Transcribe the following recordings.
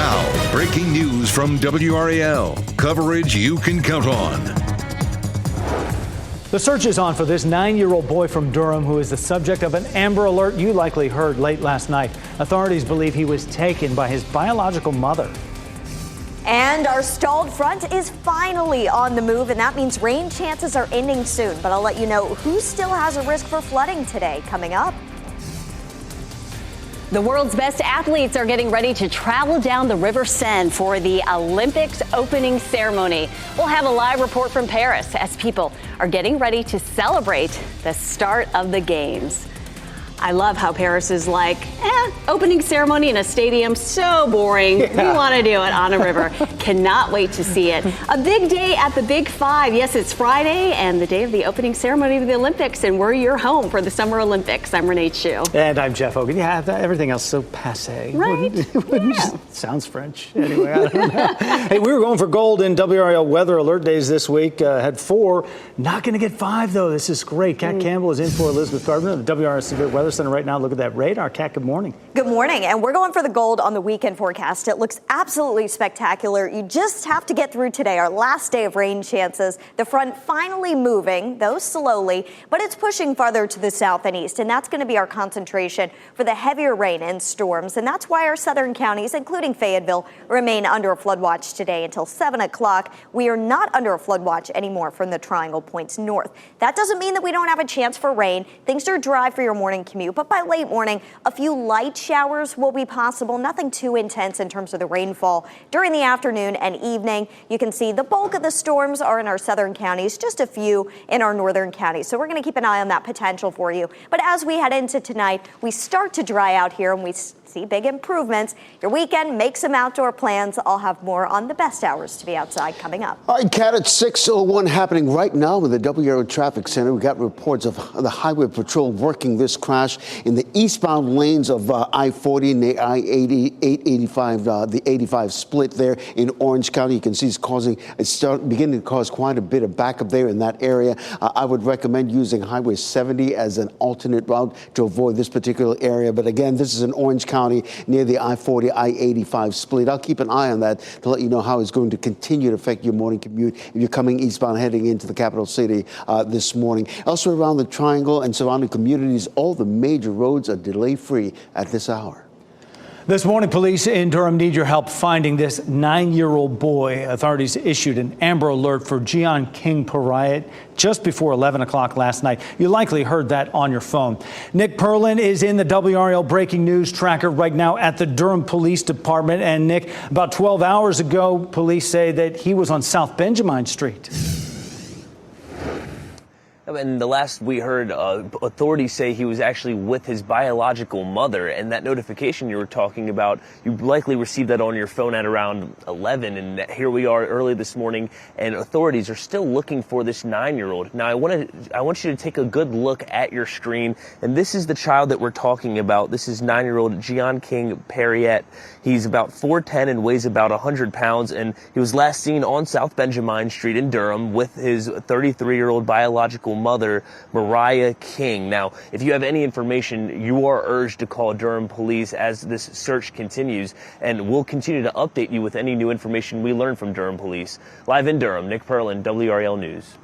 Now, breaking news from WRAL. Coverage you can count on. The search is on for this 9-year-old boy from Durham who is the subject of an Amber Alert you likely heard late last night. Authorities believe he was taken by his biological mother. And our stalled front is finally on the move, and that means rain chances are ending soon. But I'll let you know who still has a risk for flooding today coming up. The world's best athletes are getting ready to travel down the River Seine for the Olympics opening ceremony. We'll have a live report from Paris as people are getting ready to celebrate the start of the games. I love how Paris is like, opening ceremony in a stadium, so boring. We want to do it on a river. Cannot wait to see it. A big day at the Big Five. Yes, it's Friday and the day of the opening ceremony of the Olympics, and we're your home for the Summer Olympics. I'm Renee Chu. And I'm Jeff Hogan. Yeah, everything else so passé. Right? Sounds French. Anyway, I don't know. Hey, we were going for gold in WRAL weather alert days this week. Had 4. Not going to get 5, though. This is great. Kat Campbell is in for Elizabeth Gardner at the WRAL Severe Weather Center right now. Look at that radar. Kat, good morning. Good morning, and we're going for the gold on the weekend forecast. It looks absolutely spectacular. You just have to get through today, our last day of rain chances. The front finally moving, though slowly, but it's pushing farther to the south and east, and that's going to be our concentration for the heavier rain and storms, and that's why our southern counties, including Fayetteville, remain under a flood watch today until 7 o'clock. We are not under a flood watch anymore from the Triangle points north. That doesn't mean that we don't have a chance for rain. Things are dry for your morning commute, but by late morning, a few light showers will be possible. Nothing too intense in terms of the rainfall. During the afternoon and evening, you can see the bulk of the storms are in our southern counties, just a few in our northern counties. So we're going to keep an eye on that potential for you. But as we head into tonight, we start to dry out here and we see big improvements. Your weekend, make some outdoor plans. I'll have more on the best hours to be outside coming up. All right, Kat, it's 6:01 happening right now in the WRAL Traffic Center. We got reports of the Highway Patrol working this crash in the eastbound lanes of I-40 and the I-80, 885, the 85 split there in Orange County. You can see it's beginning to cause quite a bit of backup there in that area. I would recommend using Highway 70 as an alternate route to avoid this particular area. But again, this is in Orange County near the I-40, I-85 split. I'll keep an eye on that to let you know how it's going to continue to affect your morning commute if you're coming eastbound heading into the capital city this morning. Elsewhere around the Triangle and surrounding communities, all the major roads are delay-free at this hour. This morning, police in Durham need your help finding this 9-year-old boy. Authorities issued an Amber Alert for Gian King Pariat just before 11 o'clock last night. You likely heard that on your phone. Nick Perlin is in the WRAL breaking news tracker right now at the Durham Police Department. And Nick, about 12 hours ago, police say that he was on South Benjamin Street. And the last we heard, authorities say he was actually with his biological mother. And that notification you were talking about, you likely received that on your phone at around 11. And here we are early this morning, and authorities are still looking for this 9-year-old. Now, I want you to take a good look at your screen. And this is the child that we're talking about. This is 9-year-old Gian King Pariat. He's about 4'10" and weighs about 100 pounds. And he was last seen on South Benjamin Street in Durham with his 33-year-old biological mother, Mariah King. Now, if you have any information, you are urged to call Durham Police as this search continues, and we'll continue to update you with any new information we learn from Durham Police. Live in Durham, Nick Perlin, WRAL News.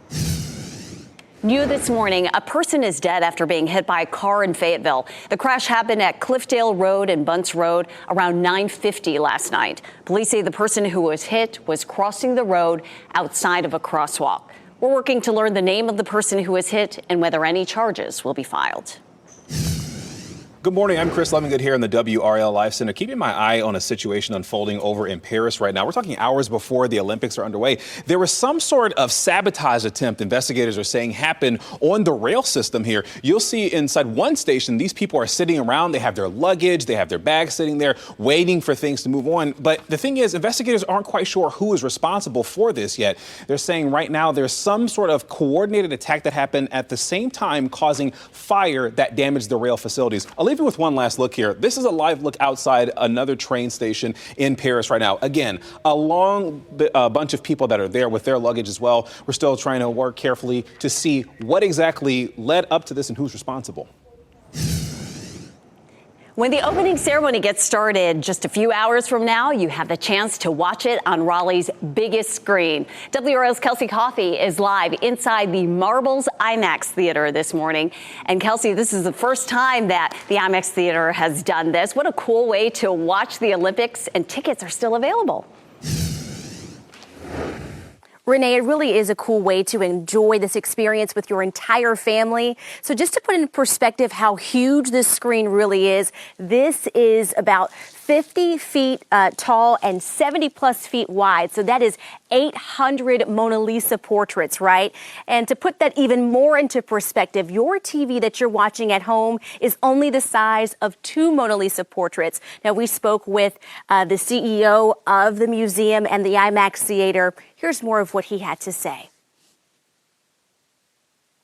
New this morning, a person is dead after being hit by a car in Fayetteville. The crash happened at Cliffdale Road and Bunts Road around 9:50 last night. Police say the person who was hit was crossing the road outside of a crosswalk. We're working to learn the name of the person who was hit and whether any charges will be filed. Good morning. I'm Chris Levingood here in the WRAL Live Center, keeping my eye on a situation unfolding over in Paris right now. We're talking hours before the Olympics are underway. There was some sort of sabotage attempt, investigators are saying, happened on the rail system here. You'll see inside one station, these people are sitting around. They have their luggage, they have their bags sitting there waiting for things to move on. But the thing is, investigators aren't quite sure who is responsible for this yet. They're saying right now there's some sort of coordinated attack that happened at the same time, causing fire that damaged the rail facilities. I'll leave you with one last look here. This is a live look outside another train station in Paris right now. Again, a long bunch of people that are there with their luggage as well. We're still trying to work carefully to see what exactly led up to this and who's responsible. When the opening ceremony gets started just a few hours from now, you have the chance to watch it on Raleigh's biggest screen. WRAL's Kelsey Coffey is live inside the Marbles IMAX Theater this morning. And Kelsey, this is the first time that the IMAX Theater has done this. What a cool way to watch the Olympics, and tickets are still available. Renee, it really is a cool way to enjoy this experience with your entire family. So just to put in perspective how huge this screen really is, this is about 50 feet tall and 70 plus feet wide. So that is 800 Mona Lisa portraits, right? And to put that even more into perspective, your TV that you're watching at home is only the size of 2 Mona Lisa portraits. Now, we spoke with the CEO of the museum and the IMAX Theater. Here's more of what he had to say.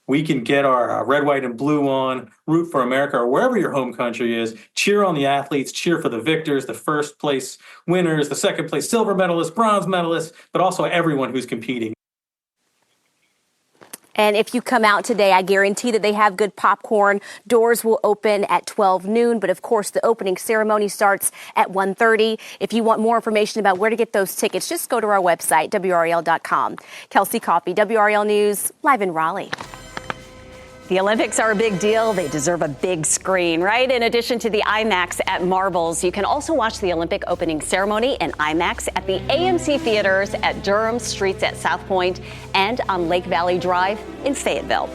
We can get our red, white, and blue on, root for America, or wherever your home country is, cheer on the athletes, cheer for the victors, the first place winners, the second place silver medalists, bronze medalists, but also everyone who's competing. And if you come out today, I guarantee that they have good popcorn. Doors will open at 12 noon, but of course the opening ceremony starts at 1:30. If you want more information about where to get those tickets, just go to our website, WRAL.com. Kelsey Coffey, WRAL News, live in Raleigh. The Olympics are a big deal. They deserve a big screen, right? In addition to the IMAX at Marbles, you can also watch the Olympic opening ceremony in IMAX at the AMC Theaters at Durham Streets at South Point and on Lake Valley Drive in Fayetteville.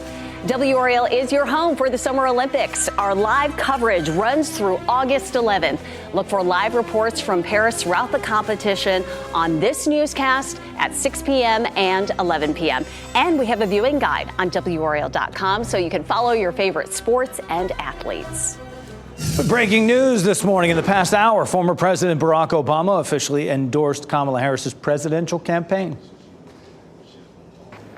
WRAL is your home for the Summer Olympics. Our live coverage runs through August 11th. Look for live reports from Paris throughout the competition on this newscast at 6 p.m. and 11 p.m. And we have a viewing guide on WRAL.com so you can follow your favorite sports and athletes. Breaking news this morning. In the past hour, former President Barack Obama officially endorsed Kamala Harris's presidential campaign.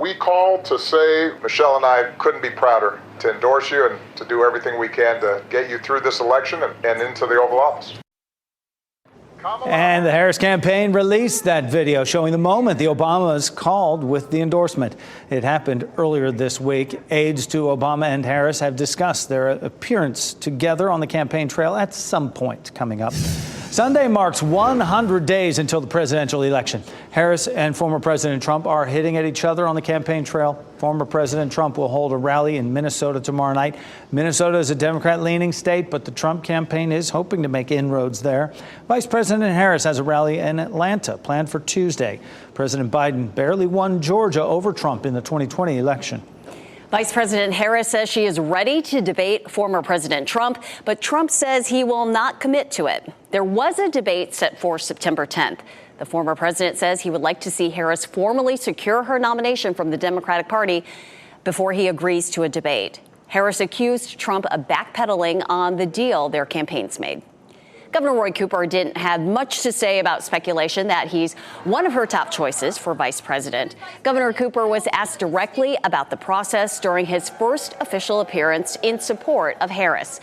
We called to say Michelle and I couldn't be prouder to endorse you and to do everything we can to get you through this election and into the Oval Office. And the Harris campaign released that video showing the moment the Obamas called with the endorsement. It happened earlier this week. Aides to Obama and Harris have discussed their appearance together on the campaign trail at some point coming up. Sunday marks 100 days until the presidential election. Harris and former President Trump are hitting at each other on the campaign trail. Former President Trump will hold a rally in Minnesota tomorrow night. Minnesota is a Democrat-leaning state, but the Trump campaign is hoping to make inroads there. Vice President Harris has a rally in Atlanta planned for Tuesday. President Biden barely won Georgia over Trump in the 2020 election. Vice President Harris says she is ready to debate former President Trump, but Trump says he will not commit to it. There was a debate set for September 10th. The former president says he would like to see Harris formally secure her nomination from the Democratic Party before he agrees to a debate. Harris accused Trump of backpedaling on the deal their campaigns made. Governor Roy Cooper didn't have much to say about speculation that he's one of her top choices for vice president. Governor Cooper was asked directly about the process during his first official appearance in support of Harris.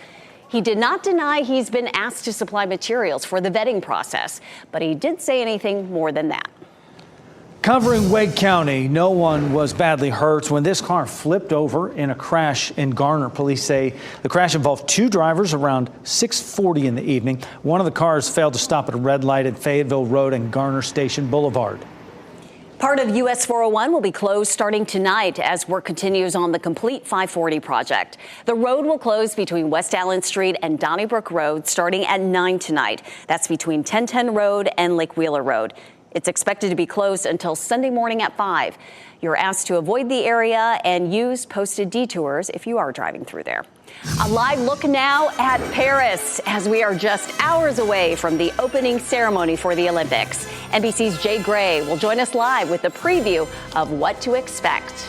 He did not deny he's been asked to supply materials for the vetting process, but he didn't say anything more than that. Covering Wake County, no one was badly hurt when this car flipped over in a crash in Garner. Police say the crash involved 2 drivers around 6:40 in the evening. One of the cars failed to stop at a red light at Fayetteville Road and Garner Station Boulevard. Part of US 401 will be closed starting tonight as work continues on the Complete 540 project. The road will close between West Allen Street and Donnybrook Road starting at 9 tonight. That's between 1010 Road and Lake Wheeler Road. It's expected to be closed until Sunday morning at 5. You're asked to avoid the area and use posted detours if you are driving through there. A live look now at Paris as we are just hours away from the opening ceremony for the Olympics. NBC's Jay Gray will join us live with a preview of what to expect.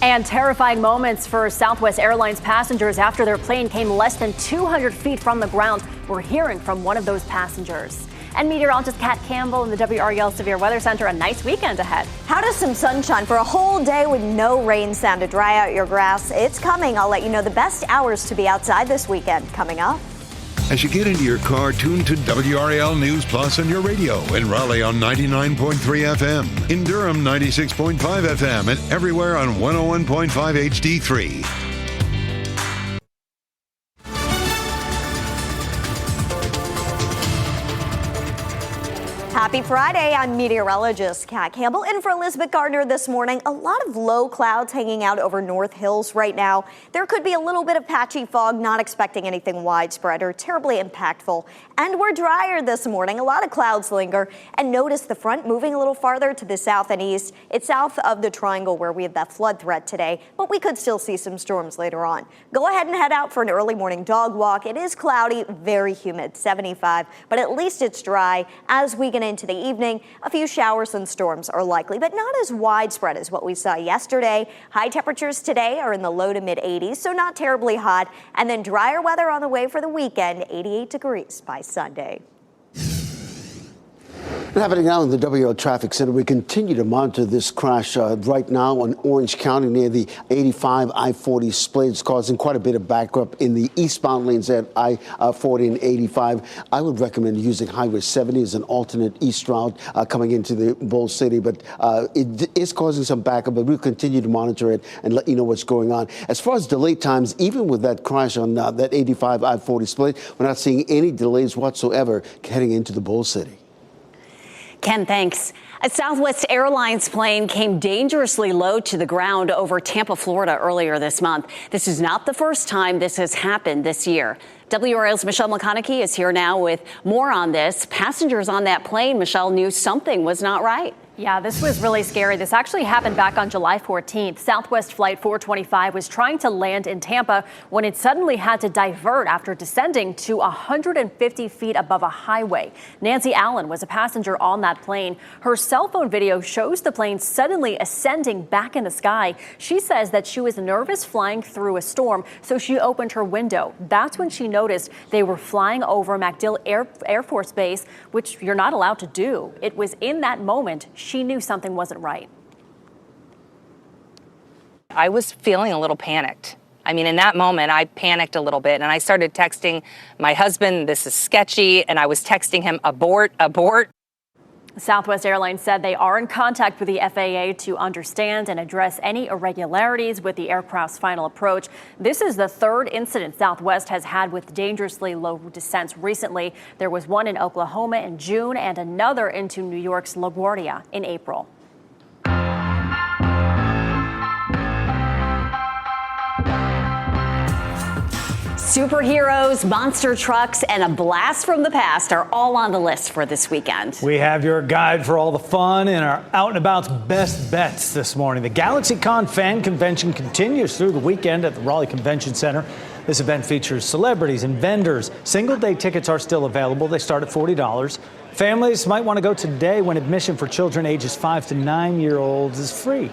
And terrifying moments for Southwest Airlines passengers after their plane came less than 200 feet from the ground. We're hearing from one of those passengers. And meteorologist Kat Campbell in the WRAL Severe Weather Center. A nice weekend ahead. How does some sunshine for a whole day with no rain sound to dry out your grass? It's coming. I'll let you know the best hours to be outside this weekend coming up. As you get into your car, tune to WRAL News Plus on your radio. In Raleigh on 99.3 FM. In Durham 96.5 FM. And everywhere on 101.5 HD3. Happy Friday. I'm meteorologist Kat Campbell in for Elizabeth Gardner this morning. A lot of low clouds hanging out over North Hills right now. There could be a little bit of patchy fog, not expecting anything widespread or terribly impactful. And we're drier this morning. A lot of clouds linger. And notice the front moving a little farther to the south and east. It's south of the triangle where we have that flood threat today, but we could still see some storms later on. Go ahead and head out for an early morning dog walk. It is cloudy, very humid, 75, but at least it's dry. As we get into the evening, a few showers and storms are likely, but not as widespread as what we saw yesterday. High temperatures today are in the low to mid 80s, so not terribly hot. And then drier weather on the way for the weekend, 88 degrees by Sunday. Happening now in the WRAL Traffic Center, we continue to monitor this crash right now in Orange County near the 85 I-40 split. It's causing quite a bit of backup in the eastbound lanes at I-40 and 85. I would recommend using Highway 70 as an alternate east route coming into the Bull City, but it is causing some backup, but we'll continue to monitor it and let you know what's going on. As far as delay times, even with that crash on that 85 I-40 split, we're not seeing any delays whatsoever heading into the Bull City. Ken, thanks. A Southwest Airlines plane came dangerously low to the ground over Tampa, Florida earlier this month. This is not the first time this has happened this year. WRAL's Michelle McConaughey is here now with more on this. Passengers on that plane, Michelle, knew something was not right. Yeah, this was really scary. This actually happened back on July 14th. Southwest Flight 425 was trying to land in Tampa when it suddenly had to divert after descending to 150 feet above a highway. Nancy Allen was a passenger on that plane. Her cell phone video shows the plane suddenly ascending back in the sky. She says that she was nervous flying through a storm, so she opened her window. That's when she noticed they were flying over MacDill Air Force Base, which you're not allowed to do. It was in that moment she knew something wasn't right. I was feeling a little panicked. I mean, in that moment, I panicked a little bit and I started texting my husband, this is sketchy, and I was texting him, abort, abort. Southwest Airlines said they are in contact with the FAA to understand and address any irregularities with the aircraft's final approach. This is the third incident Southwest has had with dangerously low descents recently. There was one in Oklahoma in June and another into New York's LaGuardia in April. Superheroes, monster trucks, and a blast from the past are all on the list for this weekend. We have your guide for all the fun and our out and about's best bets this morning. The GalaxyCon fan convention continues through the weekend at the Raleigh Convention Center. This event features celebrities and vendors. Single day tickets are still available. They start at $40. Families might want to go today when admission for children ages 5 to 9-year-olds is free.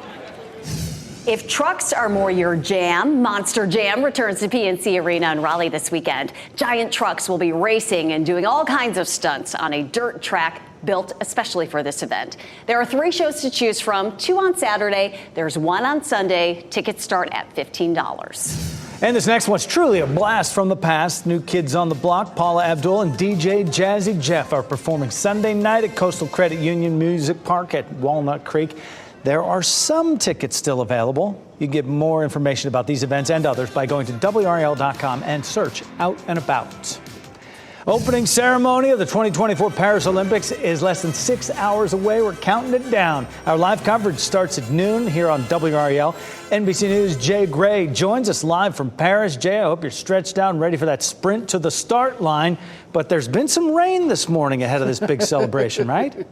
If trucks are more your jam, Monster Jam returns to PNC Arena in Raleigh this weekend. Giant trucks will be racing and doing all kinds of stunts on a dirt track built especially for this event. There are 3 shows to choose from, 2 on Saturday. There's 1 on Sunday. Tickets start at $15. And this next one's truly a blast from the past. New Kids on the Block, Paula Abdul and DJ Jazzy Jeff are performing Sunday night at Coastal Credit Union Music Park at Walnut Creek. There are some tickets still available. You can get more information about these events and others by going to WRAL.com and search Out and About. Opening ceremony of the 2024 Paris Olympics is less than 6 hours away. We're counting it down. Our live coverage starts at noon here on WRAL. NBC News' Jay Gray joins us live from Paris. Jay, I hope you're stretched out and ready for that sprint to the start line. But there's been some rain this morning ahead of this big celebration, right?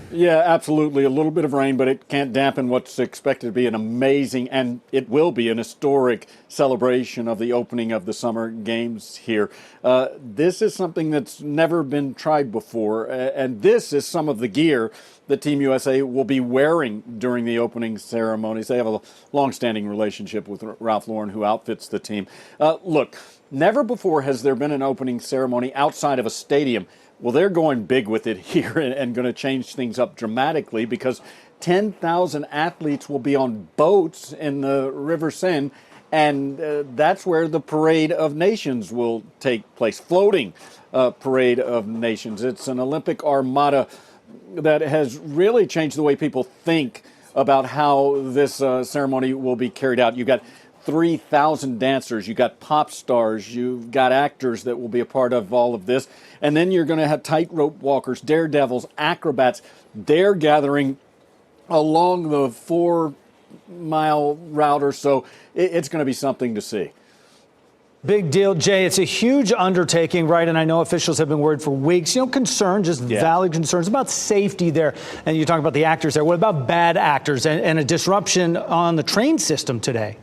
Yeah, absolutely. A little bit of rain, but it can't dampen what's expected to be an amazing, and it will be an historic celebration of the opening of the Summer Games here. This is something that's never been tried before, and this is some of the gear that Team USA will be wearing during the opening ceremonies. They have a long-standing relationship with Ralph Lauren, who outfits the team. Look, never before has there been an opening ceremony outside of a stadium. Well, they're going big with it here and going to change things up dramatically because 10,000 athletes will be on boats in the River Seine, and that's where the Parade of Nations will take place, floating Parade of Nations. It's an Olympic armada that has really changed the way people think about how this ceremony will be carried out. You've got 3,000 dancers. You got pop stars. You've got actors that will be a part of all of this. And then you're going to have tightrope walkers, daredevils, acrobats. They're gathering along the 4-mile route or so. It's going to be something to see. Big deal, Jay. It's a huge undertaking, right? And I know officials have been worried for weeks. Concern, just valid concerns about safety there. And you talk about the actors there. What about bad actors and a disruption on the train system today?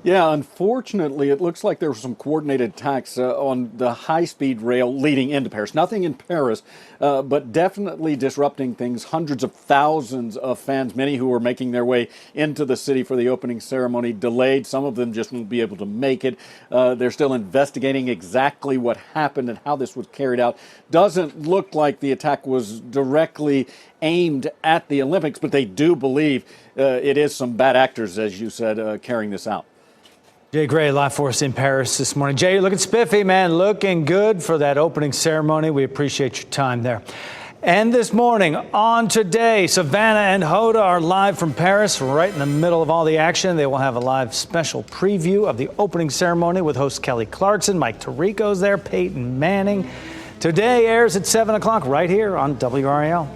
Yeah, unfortunately, it looks like there were some coordinated attacks on the high-speed rail leading into Paris. Nothing in Paris, but definitely disrupting things. Hundreds of thousands of fans, many who were making their way into the city for the opening ceremony, delayed. Some of them just won't be able to make it. They're still investigating exactly what happened and how this was carried out. Doesn't look like the attack was directly aimed at the Olympics, but they do believe it is some bad actors, as you said, carrying this out. Jay Gray, live for us in Paris this morning. Jay, you're looking spiffy, man. Looking good for that opening ceremony. We appreciate your time there. And this morning on Today, Savannah and Hoda are live from Paris, right in the middle of all the action. They will have a live special preview of the opening ceremony with host Kelly Clarkson. Mike Tirico's there, Peyton Manning. Today airs at 7 o'clock right here on WRAL.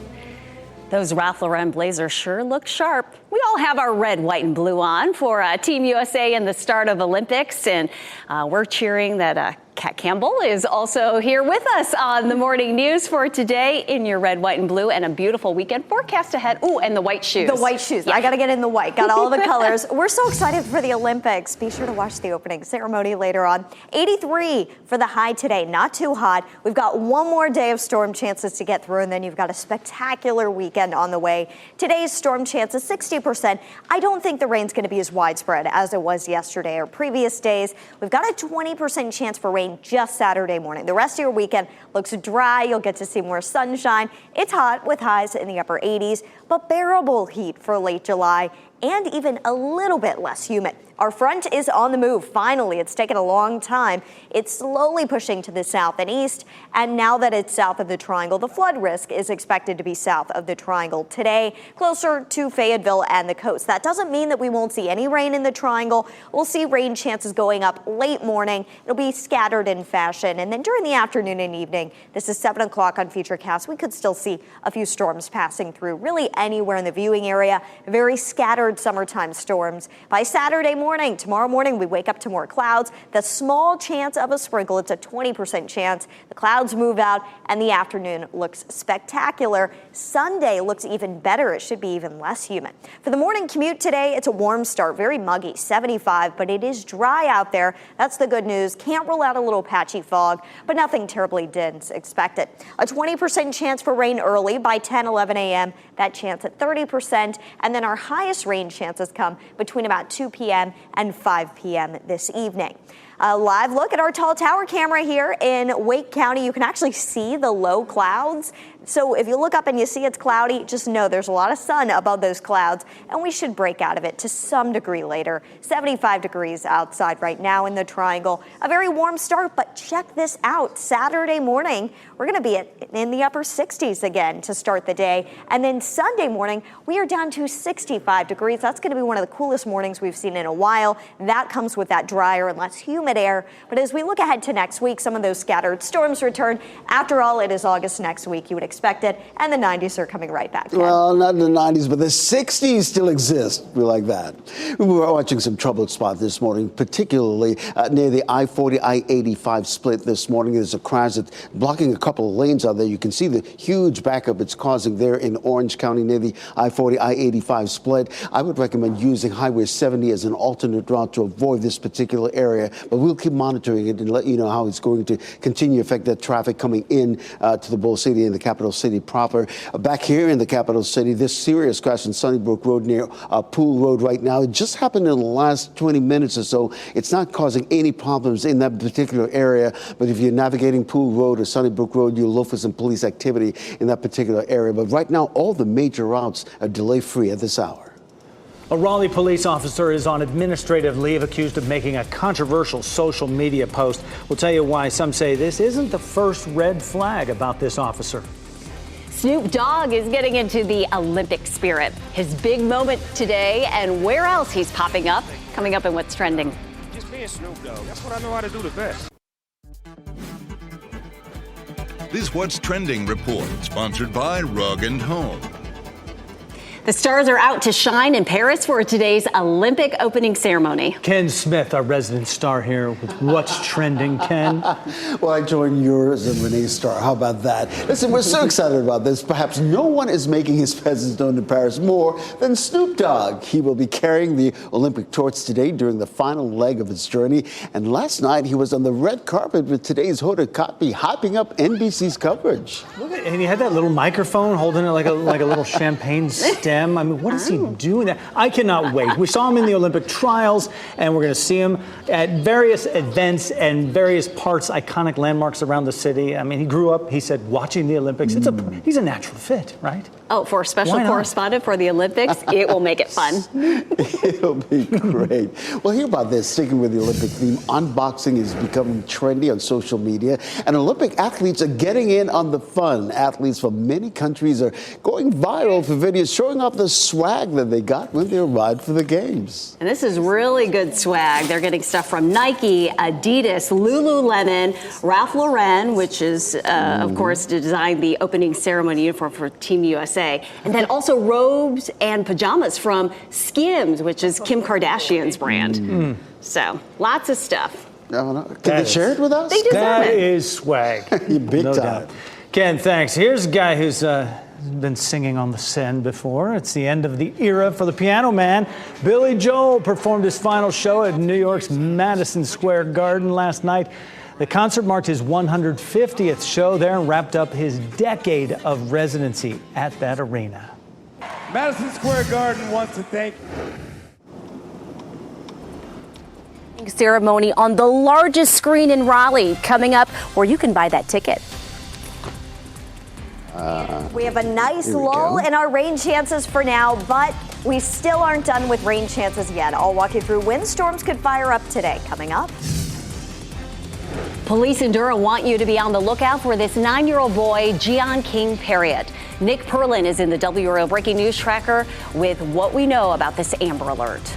Those Ralph Lauren blazers sure look sharp. We all have our red, white, and blue on for Team USA and the start of Olympics, and we're cheering that Kat Campbell is also here with us on the morning news for today in your red, white, and blue, and a beautiful weekend forecast ahead. Ooh, and the white shoes. The white shoes. Yeah. I got to get in the white. Got all the colors. We're so excited for the Olympics. Be sure to watch the opening ceremony later on. 83 for the high today. Not too hot. We've got one more day of storm chances to get through, and then you've got a spectacular weekend on the way. Today's storm chances 60%. I don't think the rain's going to be as widespread as it was yesterday or previous days. We've got a 20% chance for rain just Saturday morning. The rest of your weekend looks dry. You'll get to see more sunshine. It's hot with highs in the upper 80s, but bearable heat for late July and even a little bit less humid. Our front is on the move. Finally, it's taken a long time. It's slowly pushing to the south and east. And now that it's south of the triangle, the flood risk is expected to be south of the triangle today, closer to Fayetteville and the coast. That doesn't mean that we won't see any rain in the triangle. We'll see rain chances going up late morning. It'll be scattered in fashion. And then during the afternoon and evening, this is 7 o'clock on Futurecast, we could still see a few storms passing through really anywhere in the viewing area. Very scattered summertime storms. By Saturday morning, tomorrow morning, we wake up to more clouds. The small chance of a sprinkle, it's a 20% chance. The clouds move out and the afternoon looks spectacular. Sunday looks even better. It should be even less humid. For the morning commute today, it's a warm start, very muggy, 75, but it is dry out there. That's the good news. Can't rule out a little patchy fog, but nothing terribly dense expected. A 20% chance for rain early by 10, 11 a.m. That chance at 30%. And then our highest rain chances come between about 2 p.m. and 5 p.m. this evening. A live look at our tall tower camera here in Wake County. You can actually see the low clouds. So if you look up and you see it's cloudy, just know there's a lot of sun above those clouds, and we should break out of it to some degree later. 75 degrees outside right now in the triangle. A very warm start, but check this out. Saturday morning, we're going to be in the upper 60s again to start the day. And then Sunday morning, we are down to 65 degrees. That's going to be one of the coolest mornings we've seen in a while. That comes with that drier and less humid air. But as we look ahead to next week, some of those scattered storms return. After all, it is August next week. You would expect it, and the 90s are coming right back. Ken. Well, not in the 90s, but the 60s still exist. We like that. We were watching some troubled spot this morning, particularly near the I-40, I-85 split this morning. There's a crash that's blocking a couple of lanes out there. You can see the huge backup it's causing there in Orange County near the I-40, I-85 split. I would recommend using Highway 70 as an alternate route to avoid this particular area, but we'll keep monitoring it and let you know how it's going to continue to affect that traffic coming in to the Bull City and the capital city proper. Back here in the capital city, this serious crash in Sunnybrook Road near Pool Road right now. It just happened in the last 20 minutes or so. It's not causing any problems in that particular area, but if you're navigating Pool Road or Sunnybrook Road, you'll look for some police activity in that particular area. But right now, all the major routes are delay-free at this hour. A Raleigh police officer is on administrative leave accused of making a controversial social media post. We'll tell you why some say this isn't the first red flag about this officer. Snoop Dogg is getting into the Olympic spirit. His big moment today and where else he's popping up, coming up in What's Trending. Just being Snoop Dogg. That's what I know how to do the best. This What's Trending report, sponsored by Rug & Home. The stars are out to shine in Paris for today's Olympic opening ceremony. Ken Smith, our resident star here with What's Trending. Ken? Well, I join yours and Renee's star. How about that? Listen, we're so excited about this. Perhaps no one is making his presence known in Paris more than Snoop Dogg. He will be carrying the Olympic torch today during the final leg of his journey. And last night, he was on the red carpet with today's Hoda Kotb, hyping up NBC's coverage. Look at, and he had that little microphone holding it like a little champagne stem. I mean, what is he doing there? I cannot wait. We saw him in the Olympic trials, and we're going to see him at various events and various parts, iconic landmarks around the city. I mean, he grew up, he said, watching the Olympics. He's a natural fit, right? Oh, for a special correspondent for the Olympics, it will make it fun. It'll be great. Well, hear about this. Sticking with the Olympic theme, unboxing is becoming trendy on social media, and Olympic athletes are getting in on the fun. Athletes from many countries are going viral for videos showing off the swag that they got when they arrived for the games. And this is really good swag. They're getting stuff from Nike, Adidas, Lululemon, Ralph Lauren, which is, of course, designed the opening ceremony uniform for Team USA. And then also robes and pajamas from Skims, which is Kim Kardashian's brand. So lots of stuff. Can they share it with us? They deserve That it. is swag. Big No time. doubt. Ken, thanks. Here's a guy who's been singing on the Seine before. It's the end of the era for the Piano Man. Billy Joel performed his final show at New York's Madison Square Garden last night. The concert marked his 150th show there and wrapped up his decade of residency at that arena. Madison Square Garden wants to thank ceremony on the largest screen in Raleigh coming up, where you can buy that ticket. We have a nice lull in our rain chances for now, but we still aren't done with rain chances yet. I'll walk you through when storms could fire up today. Coming up. Police in Durham want you to be on the lookout for this 9-year-old boy, Gian King Perriott. Nick Perlin is in the WRAL Breaking News Tracker with what we know about this Amber Alert.